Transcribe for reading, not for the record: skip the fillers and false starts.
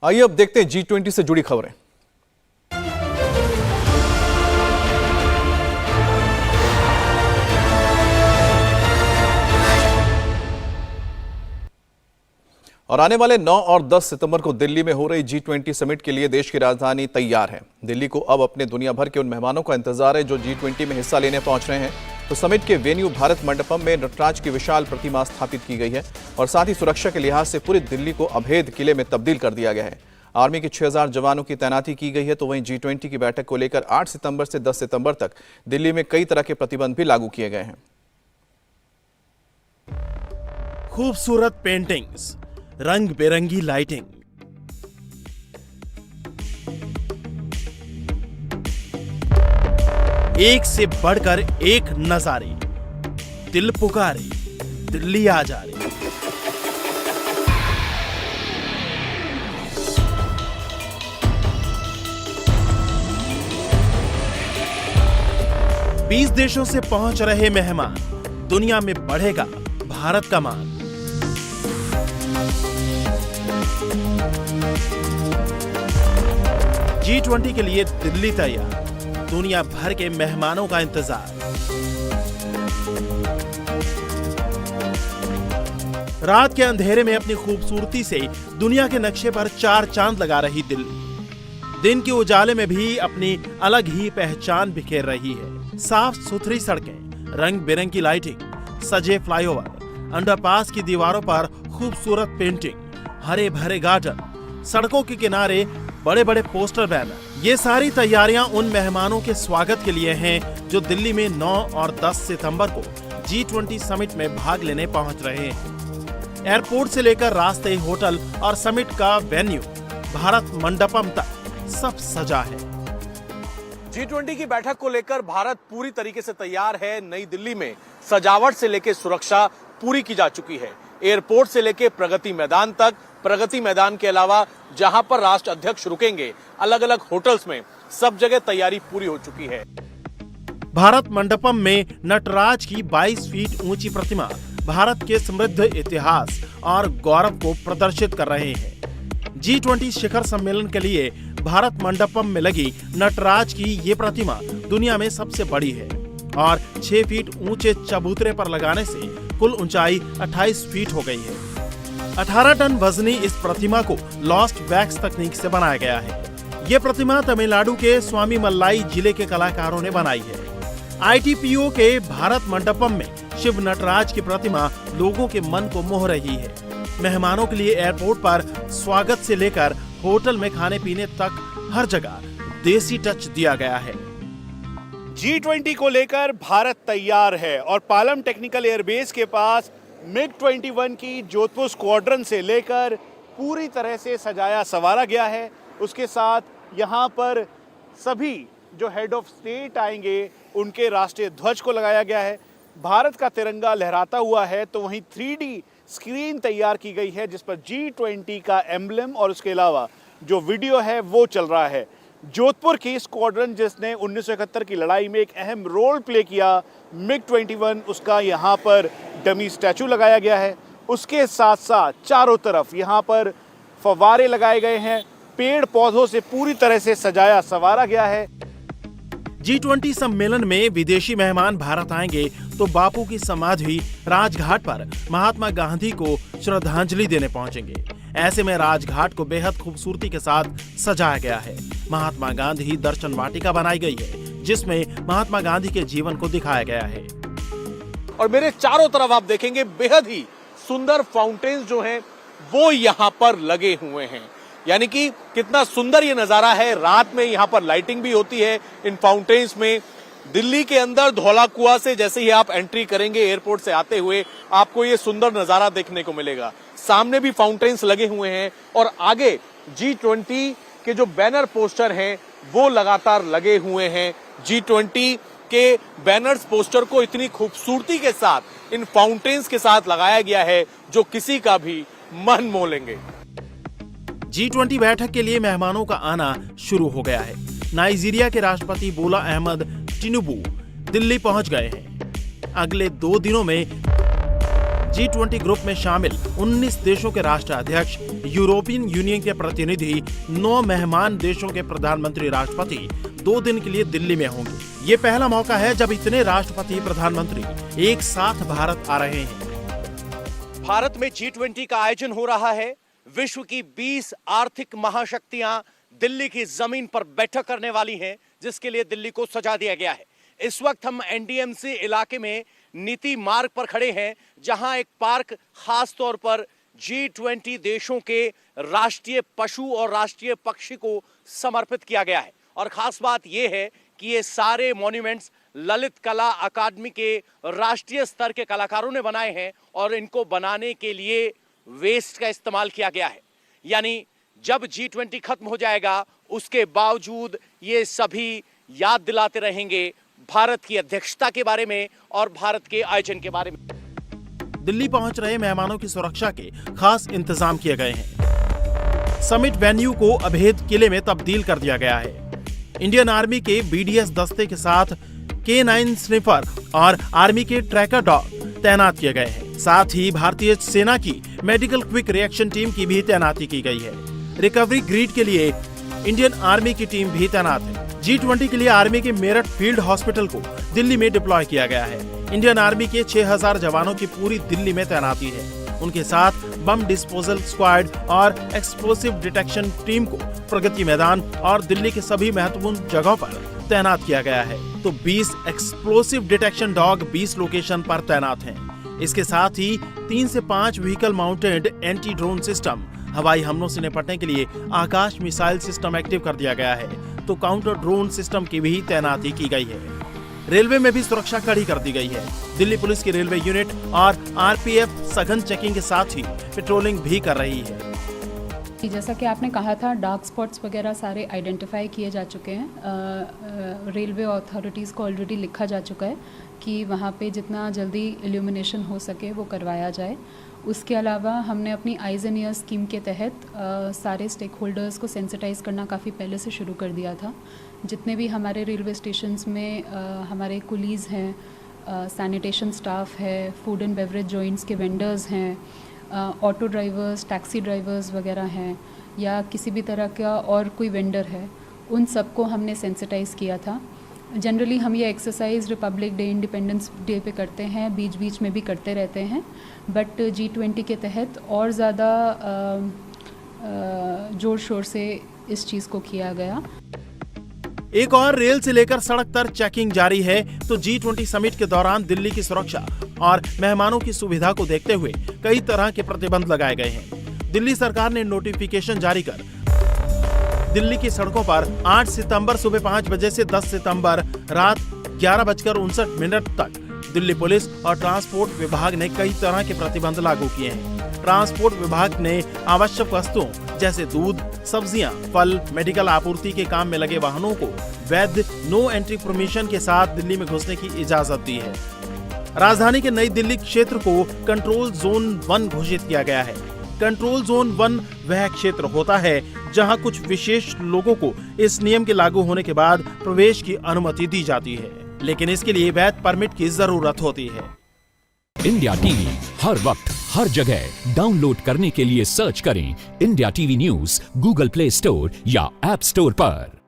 आइए अब देखते हैं G20 से जुड़ी खबरें। और आने वाले 9 और 10 सितंबर को दिल्ली में हो रही G20 समिट के लिए देश की राजधानी तैयार है। दिल्ली को अब अपने दुनिया भर के उन मेहमानों का इंतजार है जो G20 में हिस्सा लेने पहुंच रहे हैं। तो समिट के वेन्यू भारत मंडपम में नटराज की विशाल प्रतिमा स्थापित की गई है और साथ ही सुरक्षा के लिहाज से पूरी दिल्ली को अभेद किले में तब्दील कर दिया गया है। आर्मी के 6000 जवानों की तैनाती की गई है। तो वहीं G20 की बैठक को लेकर 8 सितंबर से 10 सितंबर तक दिल्ली में कई तरह के प्रतिबंध भी लागू किए गए हैं। खूबसूरत पेंटिंग्स, रंग बिरंगी लाइटिंग, एक से बढ़कर एक नजारे, दिल पुकारे, दिल्ली आ जा रे। बीस देशों से पहुंच रहे मेहमान, दुनिया में बढ़ेगा भारत का मान। G20 के लिए दिल्ली तैयार, दुनिया भर के मेहमानों का इंतजार। रात के अंधेरे में अपनी खूबसूरती से दुनिया के नक्शे पर 4 चांद लगा रही दिल्ली, दिन के उजाले में भी अपनी अलग ही पहचान बिखेर रही है। साफ सुथरी सड़कें, रंग बिरंगी लाइटिंग, सजे फ्लाईओवर, अंडरपास की दीवारों पर खूबसूरत पेंटिंग, हरे भरे गार्डन, सड़कों के किनारे बड़े बड़े पोस्टर बैनर, ये सारी तैयारियां उन मेहमानों के स्वागत के लिए हैं जो दिल्ली में 9 और 10 सितंबर को G20 समिट में भाग लेने पहुंच रहे हैं। एयरपोर्ट से लेकर रास्ते, होटल और समिट का वेन्यू भारत मंडपम तक सब सजा है। G20 की बैठक को लेकर भारत पूरी तरीके से तैयार है। नई दिल्ली में सजावट से लेकर सुरक्षा पूरी की जा चुकी है। एयरपोर्ट से लेकर प्रगति मैदान तक, प्रगति मैदान के अलावा जहां पर राष्ट्र अध्यक्ष रुकेंगे, अलग अलग होटल्स में सब जगह तैयारी पूरी हो चुकी है। भारत मंडपम में नटराज की 22 फीट ऊंची प्रतिमा भारत के समृद्ध इतिहास और गौरव को प्रदर्शित कर रहे हैं। G20 शिखर सम्मेलन के लिए भारत मंडपम में लगी नटराज की ये प्रतिमा दुनिया में सबसे बड़ी है और 6 फीट ऊंचे चबूतरे पर लगाने से कुल ऊंचाई 28 फीट हो गई है। 18 टन वजनी इस प्रतिमा को लॉस्ट वैक्स तकनीक से बनाया गया है। ये प्रतिमा तमिलनाडु के स्वामी मल्लाई जिले के कलाकारों ने बनाई है। ITPO के भारत मंडपम में शिव नटराज की प्रतिमा लोगों के मन को मोह रही है। मेहमानों के लिए एयरपोर्ट पर स्वागत से लेकर होटल में खाने पीने तक हर जगह देसी टच दिया गया है। G20 को लेकर भारत तैयार है और पालम टेक्निकल एयरबेस के पास MiG-21 की जोधपुर स्क्वाड्रन से लेकर पूरी तरह से सजाया संवारा गया है। उसके साथ यहाँ पर सभी जो हेड ऑफ स्टेट आएंगे उनके राष्ट्रीय ध्वज को लगाया गया है। भारत का तिरंगा लहराता हुआ है। तो वहीं 3D स्क्रीन तैयार की गई है जिस पर G20 का एम्बलम और उसके अलावा जो वीडियो है वो चल रहा है। जोधपुर की स्क्वाड्रन जिसने 1971 की लड़ाई में एक अहम रोल प्ले किया, MiG-21, उसका यहाँ पर डमी स्टैचू लगाया गया है। उसके साथ साथ चारों तरफ यहाँ पर फव्वारे लगाए गए हैं, पेड़ पौधों से पूरी तरह से सजाया संवारा गया है। G20 सम्मेलन में विदेशी मेहमान भारत आएंगे तो बापू की समाधि राजघाट पर महात्मा गांधी को श्रद्धांजलि देने पहुंचेंगे। ऐसे में राजघाट को बेहद खूबसूरती के साथ सजाया गया है। महात्मा गांधी दर्शन वाटिका बनाई गई है जिसमें महात्मा गांधी के जीवन को दिखाया गया है। और मेरे चारों तरफ आप देखेंगे बेहद ही सुंदर फाउंटेन्स जो हैं वो यहाँ पर लगे हुए हैं। यानी कि कितना सुंदर ये नजारा है। रात में यहाँ पर लाइटिंग भी होती है इन फाउंटेन्स में। दिल्ली के अंदर धौला कुआं से जैसे ही आप एंट्री करेंगे एयरपोर्ट से आते हुए, आपको ये सुंदर नजारा देखने को मिलेगा। सामने भी फाउंटेन्स लगे हुए हैं और आगे G20 के जो बैनर पोस्टर हैं वो लगातार लगे हुए हैं। G20 के बैनर्स पोस्टर को इतनी खूबसूरती के साथ इन फाउंटेन्स के साथ लगाया गया है जो किसी का भी मन मोह लेंगे। G20 बैठक के लिए मेहमानों का आना शुरू हो गया है। नाइजीरिया के राष्ट्रपति बोला अहमद टिनुबू दिल्ली पहुंच गए हैं। अगले 2 दिनों में G20 ग्रुप में शामिल 19 देशों के राष्ट्राध्यक्ष, यूरोपियन यूनियन के प्रतिनिधि, 9 मेहमान देशों के प्रधानमंत्री, राष्ट्रपति 2 दिन के लिए दिल्ली में होंगे। ये पहला मौका है जब इतने राष्ट्रपति, प्रधानमंत्री एक साथ भारत आ रहे हैं। भारत में G20 का आयोजन हो रहा है। विश्व की 20 आर्थिक महाशक्तियां दिल्ली की जमीन पर बैठक करने वाली हैं, जिसके लिए दिल्ली को सजा दिया गया है। इस वक्त हम एनडीएमसी इलाके में नीति मार्ग पर खड़े हैं, जहां एक पार्क खास तौर पर G20 देशों के राष्ट्रीय पशु और राष्ट्रीय पक्षी को समर्पित किया गया है। और खास बात यह है कि ये सारे मॉन्यूमेंट्स ललित कला अकादमी के राष्ट्रीय स्तर के कलाकारों ने बनाए हैं और इनको बनाने के लिए वेस्ट का इस्तेमाल किया गया है। यानी जब G20 खत्म हो जाएगा, उसके बावजूद ये सभी याद दिलाते रहेंगे भारत की अध्यक्षता के बारे में और भारत के आयोजन के बारे में। दिल्ली पहुंच रहे मेहमानों की सुरक्षा के खास इंतजाम किए गए हैं। समिट वेन्यू को अभेद किले में तब्दील कर दिया गया है। इंडियन आर्मी के BDS दस्ते के साथ K9 स्निफर और आर्मी के ट्रैकर डॉग तैनात किए गए हैं। साथ ही भारतीय सेना की मेडिकल क्विक रिएक्शन टीम की भी तैनाती की गई है। रिकवरी ग्रिड के लिए इंडियन आर्मी की टीम भी तैनात है। G20 के लिए आर्मी के मेरठ फील्ड हॉस्पिटल को दिल्ली में डिप्लॉय किया गया है। इंडियन आर्मी के 6000 जवानों की पूरी दिल्ली में तैनाती है। उनके साथ बम डिस्पोजल स्क्वाड और एक्सप्लोसिव डिटेक्शन टीम को प्रगति मैदान और दिल्ली के सभी महत्वपूर्ण जगहों पर तैनात किया गया है। तो 20 एक्सप्लोसिव डिटेक्शन डॉग 20 लोकेशन पर तैनात हैं। इसके साथ ही 3 से 5 vehicle mounted anti drone system, हवाई हमलों से निपटने के लिए आकाश मिसाइल सिस्टम एक्टिव कर दिया गया है। तो काउंटर ड्रोन सिस्टम की भी तैनाती की गई है। रेलवे में भी सुरक्षा कड़ी कर दी गई है। दिल्ली पुलिस की रेलवे यूनिट और RPF सघन चेकिंग के साथ ही पेट्रोलिंग भी कर रही है। जैसा कि आपने कहा था, डार्क स्पॉट्स वगैरह सारे आइडेंटिफाई किए जा चुके हैं। रेलवे अथॉरिटीज़ को ऑलरेडी लिखा जा चुका है कि वहाँ पे जितना जल्दी इल्यूमिनेशन हो सके वो करवाया जाए। उसके अलावा हमने अपनी आइज़ एंड ईयर्स स्कीम के तहत सारे स्टेक होल्डर्स को सेंसिटाइज़ करना काफ़ी पहले से शुरू कर दिया था। जितने भी हमारे रेलवे स्टेशंस में हमारे कुलीज़ हैं, सैनिटेशन स्टाफ है, फूड एंड बेवरेज जॉइंट्स के वेंडर्स हैं, ऑटो ड्राइवर्स, टैक्सी ड्राइवर्स वगैरह हैं, या किसी भी तरह का और कोई वेंडर है, उन सबको हमने सेंसिटाइज़ किया था। जनरली हम ये exercise Republic day, independence day पे करते हैं, बीच बीच में भी करते रहते हैं, बट G20 के तहत और ज़्यादा जोर शोर से इस चीज़ को किया गया। एक और रेल से लेकर सड़क तक चेकिंग जारी है। तो G20 समिट के दौरान दिल्ली की सुरक्षा और मेहमानों की सुविधा को देखते हुए कई तरह के प्रतिबंध लगाए गए हैं। दिल्ली सरकार ने नोटिफिकेशन जारी कर दिल्ली की सड़कों पर 8 सितंबर सुबह 5 बजे से 10 सितंबर रात 11:59 तक दिल्ली पुलिस और ट्रांसपोर्ट विभाग ने कई तरह के प्रतिबंध लागू किए हैं। ट्रांसपोर्ट विभाग ने आवश्यक वस्तुओं जैसे दूध, सब्जियां, फल, मेडिकल आपूर्ति के काम में लगे वाहनों को वैध नो एंट्री परमिशन के साथ दिल्ली में घुसने की इजाजत दी है। राजधानी के नई दिल्ली क्षेत्र को कंट्रोल जोन 1 घोषित किया गया है। कंट्रोल जोन 1 वह क्षेत्र होता है जहां कुछ विशेष लोगों को इस नियम के लागू होने के बाद प्रवेश की अनुमति दी जाती है, लेकिन इसके लिए वैध परमिट की जरूरत होती है। इंडिया टीवी हर वक्त हर जगह डाउनलोड करने के लिए सर्च करें India TV news Google play store या ऐप स्टोर पर।